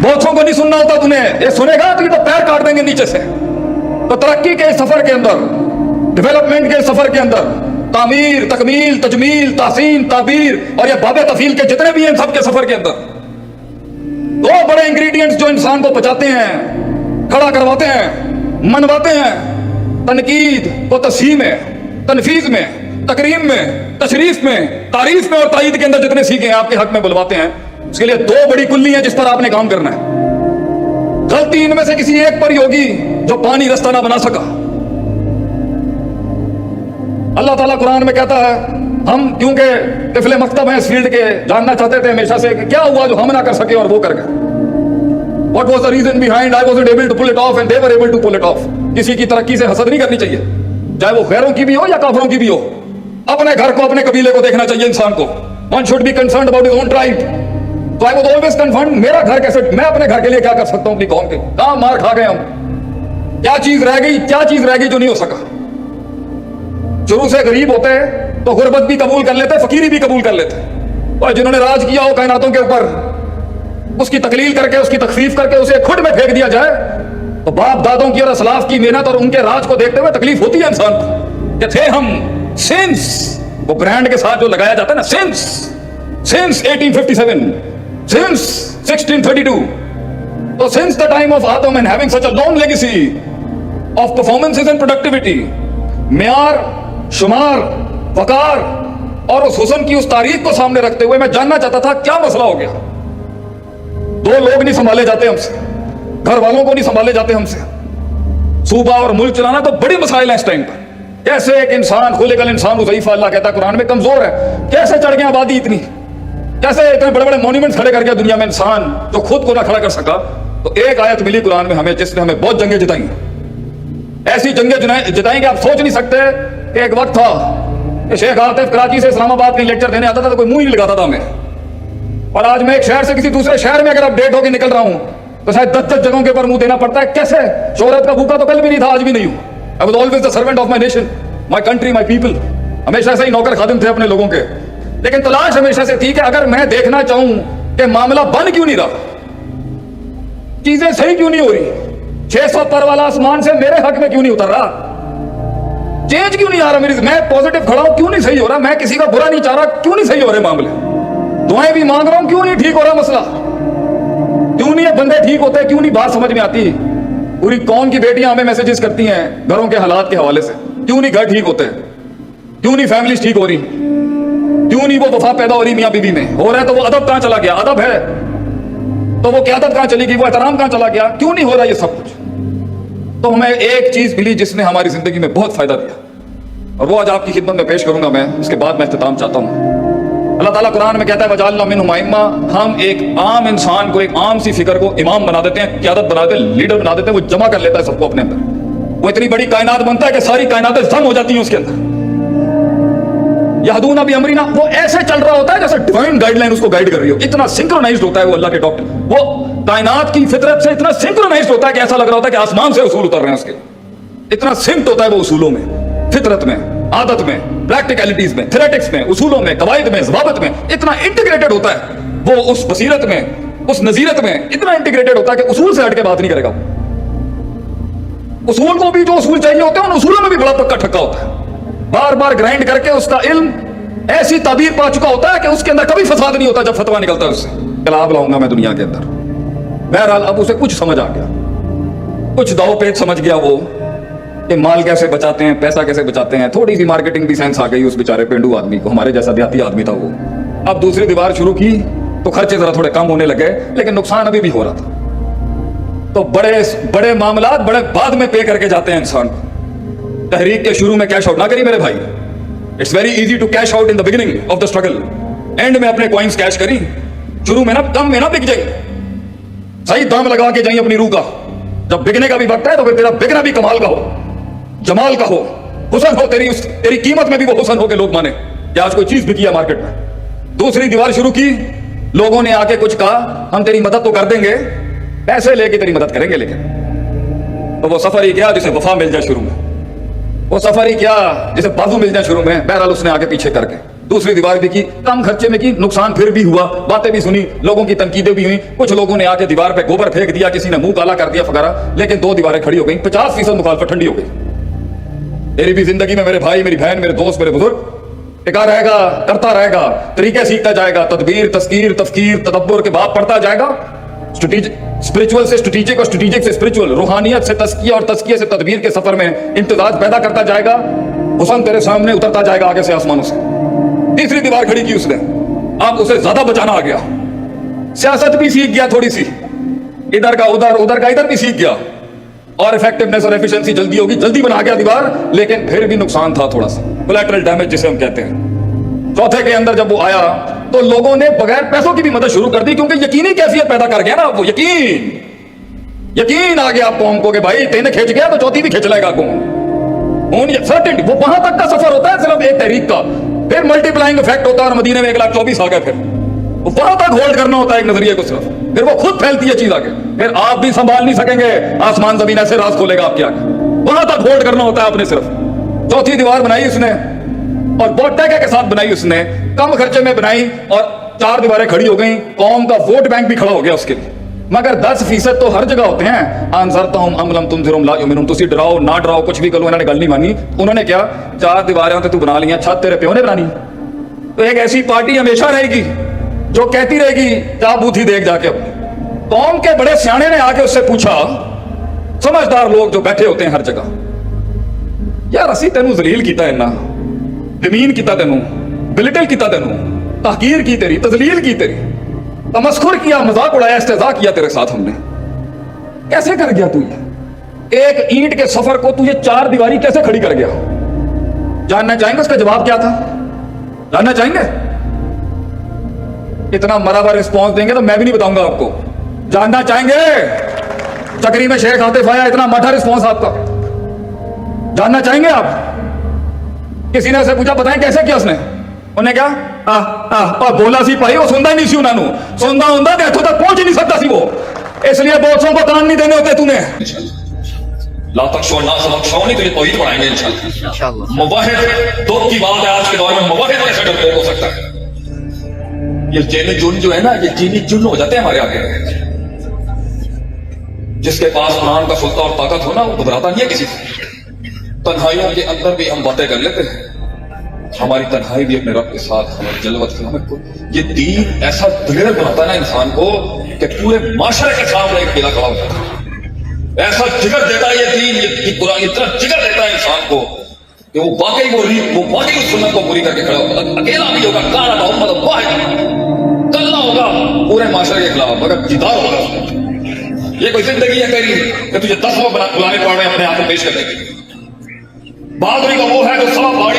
बहुतों को नहीं सुनना होता तुम्हें, ये सुनेगा तो ये तो पैर काट देंगे नीचे से। तो तरक्की के सफर के अंदर, डेवलपमेंट के सफर के अंदर तामीर, तकमील, तजमील, तासीन, ताबीर और ये बाबे तफील के जितने भी हैं सबके सफर के अंदर दो बड़े इंग्रेडिएंट्स जो इंसान को बचाते हैं, खड़ा करवाते हैं, मनवाते हैं। तनकीद को तस्हीह में, तनफीज में, तकरीम में, तशरीफ में, तारीफ में और ताईद के अंदर जितने सीखे हैं आपके हक में बुलवाते हैं। उसके लिए दो बड़ी कुल्ली हैं जिस पर आपने काम करना है। गलती इनमें से किसी एक पर ही होगी जो पानी रास्ता ना बना सका। अल्लाह ताला कुरान में कहता है, हम क्योंकि तिफले मकतब हैं इस फील्ड के, जानना चाहते थे हमेशा से कि क्या हुआ जो हम ना कर सके और वो कर गए। What was the reason behind I wasn't able to pull it off and they were able to pull it off? किसी की तरक्की से हसद नहीं करनी चाहिए, चाहे वो गैरों की भी हो या काफरों की भी हो। अपने घर को, अपने कबीले को देखना चाहिए इंसान को। One should be concerned about his own tribe. तो I was always concerned, मेरा घर कैसे, मैं अपने घर के लिए क्या कर सकता हूँ अपनी कौम के। कहाँ मार खा गए हम, क्या चीज रह गई, क्या चीज रह गई जो नहीं हो सका। शुरू से गरीब होते तो गुर्बत भी कबूल कर लेते, फकीरी भी कबूल कर लेते। और जिन्होंने राज किया हो कायनातों के ऊपर, उसकी तकलील करके, उसकी तकफीफ करके उसे खुद में फेंक दिया जाए तो बाप दादों की और असलाफ की मेहनत और उनके राज को देखते हुए तकलीफ होती है इंसान को कि थे हम सिंस, वो ब्रांड के साथ जो लगाया जाता है ना, सिंस 1857, सिंस 1632, तो since the time of Adam and having such a long legacy of performances and productivity, मेयार, शुमार, वकार और उस हुस्न की उस तारीख को सामने रखते हुए मैं जानना चाहता था क्या मसला हो गया। दो लोग नहीं संभाले जाते हमसे, घर वालों को नहीं संभाले जाते हमसे, सूबा और मुल्क चलाना तो बड़ी मसाइल है इस टाइम पर। कैसे एक इंसान, खुलिकल इंसान ज़ईफ़ा, अल्लाह कहता है कुरान में, कमजोर है, कैसे चढ़ गया आबादी इतनी, कैसे इतने बड़े बड़े मॉन्यूमेंट्स खड़े कर गया दुनिया में इंसान जो खुद को ना खड़ा कर सका। तो एक आयत मिली कुरान में हमें जिसने हमें बहुत जंगें जिताई, ऐसी जंगें जिताई कि आप सोच नहीं सकते। एक वक्त था कि शेख आतिफ कराची से इस्लामाबाद कहीं लेक्चर देने आता था तो कोई मुंह नहीं लगाता था हमें, और आज मैं एक शहर से किसी दूसरे शहर में अगर अपडेट होकर निकल रहा हूं तो शायद 10 जगहों के ऊपर मुंह देना पड़ता है। कैसे शोहरत का भूखा तो कल भी नहीं था, आज भी नहीं हूं। I was always the servant of my nation, my country, my people. हमेशा से ही नौकर खादिम थे अपने लोगों के, लेकिन तलाश हमेशा से थी कि अगर मैं देखना चाहूं कि मामला बन क्यों नहीं रहा, चीजें सही क्यों नहीं हो रही, 600 पर वाला आसमान से मेरे हक में क्यों नहीं उतर रहा, चेंज क्यों नहीं आ रहा मेरी, मैं पॉजिटिव खड़ा हूं क्यों नहीं सही हो रहा, मैं किसी का बुरा नहीं चाह रहा क्यों नहीं सही हो रहे मामले, दुआएं भी मांग रहा हूं क्यों नहीं ठीक हो रहा मसला, क्यों नहीं ये बंदे ठीक होते, क्यों नहीं बात समझ में आती। पूरी कौम की बेटियां हमें मैसेजेस करती हैं घरों के हालात के हवाले से, क्यों नहीं घर ठीक होते, क्यों नहीं फैमिलीज ठीक हो रही, क्यों नहीं वो वफा पैदा हो रही मियां बीवी में, हो रहा है तो वो अदब कहां चला गया, अदब है तो वो क़यादत कहां चली गई, वो एहतराम कहां चला गया, क्यों नहीं हो रहा ये सब कुछ। तो हमें एक चीज मिली जिसने हमारी जिंदगी में बहुत फायदा दिया, और वो आज आपकी खिदमत में पेश करूंगा मैं, उसके बाद मैं इख्तिताम चाहता हूं। अल्लाह ताला कुरान में कहता है, वजालना मिनहुम अइम्मा, हम एक आम इंसान को, एक आम सी फिक्र को इमाम बना देते हैं, क़यादत बना देते हैं, लीडर बना देते हैं, वो जमा कर लेता है सबको अपने अंदर। वो इतनी बड़ी कायनात बनता है कि सारी कायनातें जम हो जाती हैं उसके अंदर। यहदूना भी अमरीना, वो ऐसे चल रहा होता है जैसे डिवाइन गाइडलाइन उसको गाइड कर रही हो, इतना सिंक्रोनाइज्ड होता है वो अल्लाह के डॉक्टर, वो कायनात की फितरत से इतना सिंक्रोनाइज्ड होता है कि ऐसा लग रहा होता है कि आसमान से उसूल उतर रहे हैं उसके, इतना सिंक्ट होता है वो उसूलों में, फितरत में, आदत में, प्रैक्टिकलिटीज में, थ्योरेटिक्स में, उसूलों में, कवायद में, ज़वाबित में, इतना इंटीग्रेटेड होता है वो, उस बसीरत में, उस नजीरत में इतना इंटीग्रेटेड होता है कि उसूल से हट के बात नहीं करेगा। उसूल को भी जो उसूल चाहिए होते हैं उन उसूलों में भी बड़ा पक्का ठक्का होता है, बार बार ग्राइंड करके उसका इल्म ऐसी ताबीर पा चुका होता है कि उसके अंदर कभी फसाद नहीं होता जब फतवा निकलता है उससे, इनकलाब लाऊंगा मैं दुनिया के अंदर। बहरहाल अब उसे कुछ समझ आ गया, कुछ दाव पेच समझ गया वो कि माल कैसे बचाते हैं, पैसा कैसे बचाते हैं, थोड़ी सी मार्केटिंग भी सेंस आ गई उस बेचारे पेंडू आदमी को, हमारे जैसा देहाती आदमी था वो। अब दूसरी दीवार शुरू की तो खर्चे जरा थोड़े कम होने लगे, लेकिन नुकसान अभी भी हो रहा था। तो बड़े बड़े मामलात बड़े बाद में पे करके जाते हैं इंसान को। तहरीक के शुरू में कैश आउट ना करी मेरे भाई, it's very easy to cash out in the beginning of the struggle, and में अपने कॉइन्स कैश करी, शुरू में ना कम में ना बिक जाए, सही दाम लगा के जाइए अपनी रूह का, जब बिकने का भी वक्त है तो फिर तेरा बिकना भी कमाल का हो, जमाल का हो, हुसन हो, तेरी कीमत में भी वो हुसन हो के लोग माने कि आज कोई चीज बिकी है मार्केट में। दूसरी दीवार शुरू की, लोगों ने आके कुछ कहा, हम तेरी मदद तो कर देंगे, पैसे लेके तेरी मदद करेंगे, लेकिन तो वो सफर ही क्या जिसे वफा मिल जाए शुरू में, वो सफर ही क्या जिसे बाजू मिल जाए शुरू में। बहरहाल उसने आगे पीछे करके दूसरी दीवार भी की, कम खर्चे में की, नुकसान फिर भी हुआ, बातें भी सुनी, लोगों की तनकीदें भी हुई, कुछ लोगों ने आके दीवार पे गोबर फेंक दिया, किसी ने मुंह काला कर दिया वगैरह, लेकिन 2 दीवारें खड़ी हो गई, 50% मुखालफत ठंडी हो गई। मेरी भी जिंदगी में मेरे भाई, मेरी बहन, मेरे दोस्त, मेरे बुजुर्ग टिका रहेगा, करता रहेगा, तरीके सीखता जाएगा, तदबीर, तस्कीर, तफकीर, तदब्बुर के बाप पढ़ता जाएगा, स्पिरिचुअल से स्ट्रेटेजिक और स्ट्रेटेजिक से स्पिरिचुअल, रूहानियत से तस्किया और तस्किया से तदबीर के सफर में इम्तिजाज पैदा करता जाएगा। हुस्न तेरे सामने उतरता जाएगा आगे से आसमानों से। तीसरी दीवार खड़ी की उसने, अब उसे ज्यादा बचाना आ गया, सियासत भी सीख गया थोड़ी सी, इधर का उधर, उधर का इधर भी सीख गया, और इफेक्टिवनेस और एफिशिएंसी जल्दी होगी, जल्दी बना गया दीवार, लेकिन फिर भी नुकसान था थोड़ा सा, कोलैटरल डैमेज जिसे हम कहते हैं। चौथे के अंदर जब वो आया तो लोगों ने बगैर पैसों की भी मदद शुरू कर दी, क्योंकि यकीनी कैफियत पैदा कर गया ना वो, यकीन आ गया आप कौम को कि भाई तेने खींच गया तो चौथी भी खींच लेगा कौन, सर्टेनिटी। वो वहां तक का सफर होता है सिर्फ एक तहरीक का, फिर मल्टीप्लाइंग इफेक्ट होता है, और मदीने में 1,24,000 आ गए, फिर वो वहां तक होल्ड करना होता है एक नजरिए को सिर्फ, फिर वो खुद फैलती है चीज आगे, फिर आप भी संभाल नहीं सकेंगे, आसमान जमीन ऐसे राज खोलेगा आपके आगे, वहां तक होल्ड करना होता है आपने सिर्फ। चौथी दीवार बनाई उसने, और बहुत टैके के साथ बनाई उसने, कम खर्चे में बनाई, और 4 दीवारें खड़ी हो गई, कौम का वोट बैंक भी खड़ा हो गया उसके लिए। मगर 10% तो हर जगह होते हैं, आंसरतहुम अम लम तुनज़िरहुम ला युमिनून, तुसी डराओ ना डराओ कुछ भी करो, इन्होंने गल नहीं मानी। उन्होंने क्या, 4 दीवारें होते तू बना लिया, छत तेरे प्यो ने बनानी। तो एक ऐसी पार्टी हमेशा रहेगी जो कहती रहेगी जा बूथी देख जाके अपनी। कौम के बड़े सियाने ने आके उससे पूछा, समझदार लोग जो बैठे होते हैं हर जगह, यार असी तेनू जलील कीता है ना, जमीन कीता तेनू, बिलिटल कीता तेनू, तहकीर की तेरी, तजलील की तेरी, तमस्खुर किया, मजाक उड़ाया, इस्तेज़ा किया तेरे साथ हमने, कैसे कर गया तू ये? एक ईंट के सफर को तू ये 4 दीवारी कैसे खड़ी कर गया? जानना चाहेंगे उसका जवाब क्या था? जानना चाहेंगे? इतना मरा हुआ रिस्पॉन्स देंगे तो मैं भी नहीं बताऊंगा आपको। जानना चाहेंगे? चक्री में शेख आतिफ आया, इतना माठा रिस्पॉन्स आपका, जानना चाहेंगे आप? किसी ने उसे पूछा बताएं कैसे किया उसने, उन्हें क्या बोला सी भाई, वो सुनता ही नहीं सी, उन्होंने सुनता होता तो इथों तक पहुंच ही नहीं सकता सी वो, इसलिए बोसों को कान नहीं देने होते तूने। ला तख्शौ ना सबख्शौ नहीं, तुझे तौहीद पढ़ाएंगे इंशाअल्लाह। मुवाहिद दो की बात है आज के दौर में, मुवाहिद कैसे डरपोक हो सकता है? ये चीनी जुन जो है ना, ये चीनी जुन हो जाते हैं हमारे आगे। जिसके पास कुरान का सुल्ता और ताकत हो ना, वो घबराता नहीं है किसी से। तन्हाइयों के अंदर भी हम बातें कर लेते हैं, हमारी तन्हाई भी अपने रब के साथ, हमारी जलवत की, हमें ये दीन ऐसा दिलेर बनाता है ना इंसान को कि पूरे माशरे के सामने एक किला खड़ा हो जाता है। ऐसा जिगर देता है ये दीन, ये कुरान इतना जिगर देता है इंसान को कि वो वाकई वो वाकई उस सुन्नत को पूरी करके खड़ा होगा। अकेला नहीं होगा, काला मोहम्मद वाहिद, कल्ला होगा पूरे माशरे के खिलाफ, मगर जिदार होगा। ये कोई जिंदगी है तेरी कि तुझे 10 बुलाने पड़ रहे हैं अपने आप को पेश करने की? बहादुरी का वो है जो 12.5